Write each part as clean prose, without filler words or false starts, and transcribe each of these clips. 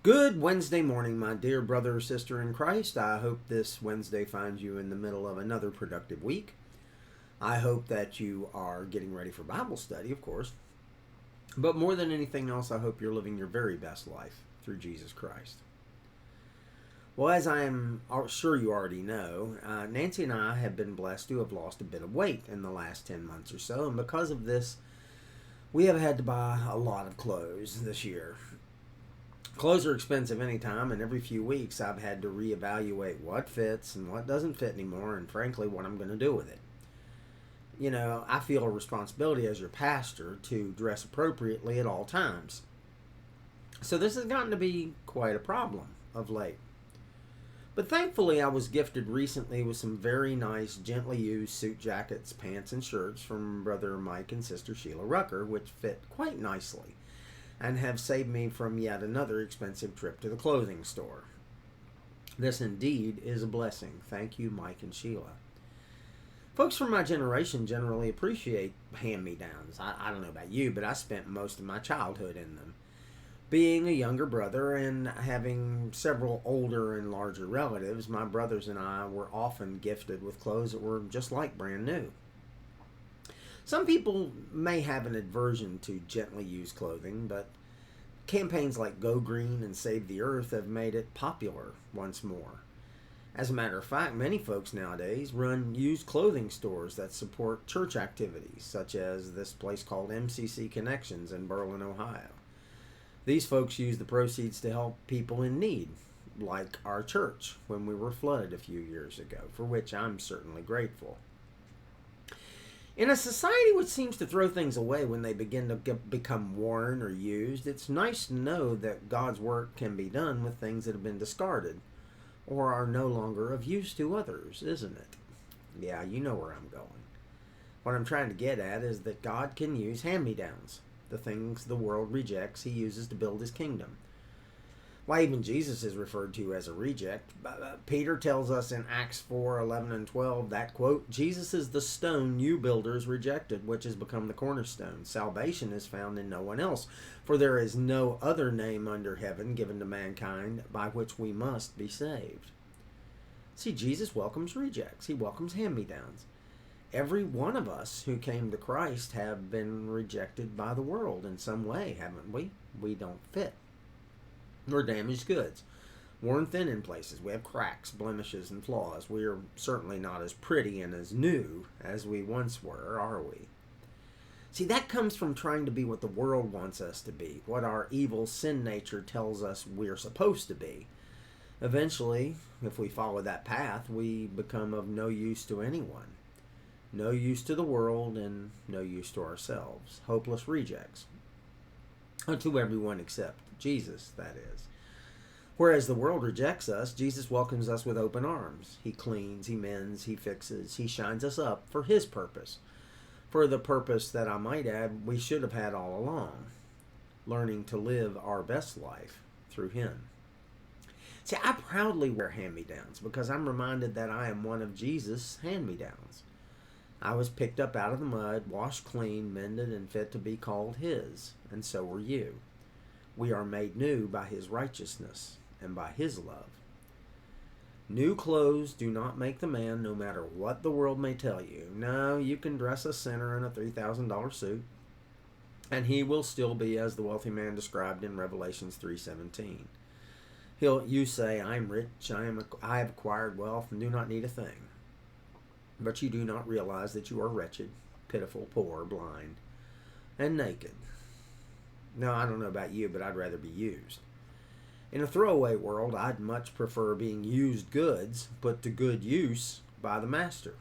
Good Wednesday morning, my dear brother or sister in Christ. I hope this Wednesday finds you in the middle of another productive week. I hope that you are getting ready for Bible study, of course. But more than anything else, I hope you're living your very best life through Jesus Christ. Well, as I am sure you already know, Nancy and I have been blessed to have lost a bit of weight in the last 10 months or so. And because of this, we have had to buy a lot of clothes this year. Clothes are expensive anytime, and every few weeks I've had to reevaluate what fits and what doesn't fit anymore, and frankly, what I'm going to do with it. You know, I feel a responsibility as your pastor to dress appropriately at all times. So this has gotten to be quite a problem of late. But thankfully, I was gifted recently with some very nice, gently used suit jackets, pants, and shirts from Brother Mike and Sister Sheila Rucker, which fit quite nicely and have saved me from yet another expensive trip to the clothing store. This indeed is a blessing. Thank you, Mike and Sheila. Folks from my generation generally appreciate hand-me-downs. I don't know about you, but I spent most of my childhood in them. Being a younger brother and having several older and larger relatives, my brothers and I were often gifted with clothes that were just like brand new. Some people may have an aversion to gently used clothing, but campaigns like Go Green and Save the Earth have made it popular once more. As a matter of fact, many folks nowadays run used clothing stores that support church activities, such as this place called MCC Connections in Berlin, Ohio. These folks use the proceeds to help people in need, like our church when we were flooded a few years ago, for which I'm certainly grateful. In a society which seems to throw things away when they begin to become worn or used, it's nice to know that God's work can be done with things that have been discarded or are no longer of use to others, isn't it? Yeah, you know where I'm going. What I'm trying to get at is that God can use hand-me-downs. The things the world rejects, he uses to build his kingdom. Why, even Jesus is referred to as a reject. Peter tells us in Acts 4:11 and 12 that, quote, Jesus is the stone you builders rejected, which has become the cornerstone. Salvation is found in no one else, for there is no other name under heaven given to mankind by which we must be saved. See, Jesus welcomes rejects. He welcomes hand-me-downs. Every one of us who came to Christ have been rejected by the world in some way, haven't we? We don't fit. We're damaged goods, worn thin in places. We have cracks, blemishes, and flaws. We are certainly not as pretty and as new as we once were, are we? See, that comes from trying to be what the world wants us to be, what our evil sin nature tells us we're supposed to be. Eventually, if we follow that path, we become of no use to anyone. No use to the world and no use to ourselves. Hopeless rejects. To everyone except Jesus, that is. Whereas the world rejects us, Jesus welcomes us with open arms. He cleans, he mends, he fixes, he shines us up for his purpose. For the purpose that I might add, we should have had all along. Learning to live our best life through him. See, I proudly wear hand-me-downs because I'm reminded that I am one of Jesus' hand-me-downs. I was picked up out of the mud, washed clean, mended, and fit to be called his, and so were you. We are made new by his righteousness and by his love. New clothes do not make the man, no matter what the world may tell you. No, you can dress a sinner in a $3,000 suit, and he will still be as the wealthy man described in Revelations 3:17. You say, I'm rich, I have acquired wealth, and do not need a thing. But you do not realize that you are wretched, pitiful, poor, blind, and naked. Now, I don't know about you, but I'd rather be used. In a throwaway world, I'd much prefer being used goods put to good use by the master.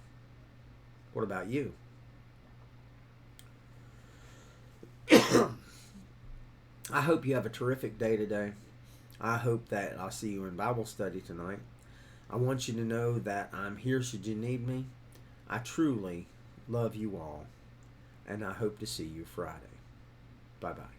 What about you? I hope you have a terrific day today. I hope that I'll see you in Bible study tonight. I want you to know that I'm here should you need me. I truly love you all, and I hope to see you Friday. Bye-bye.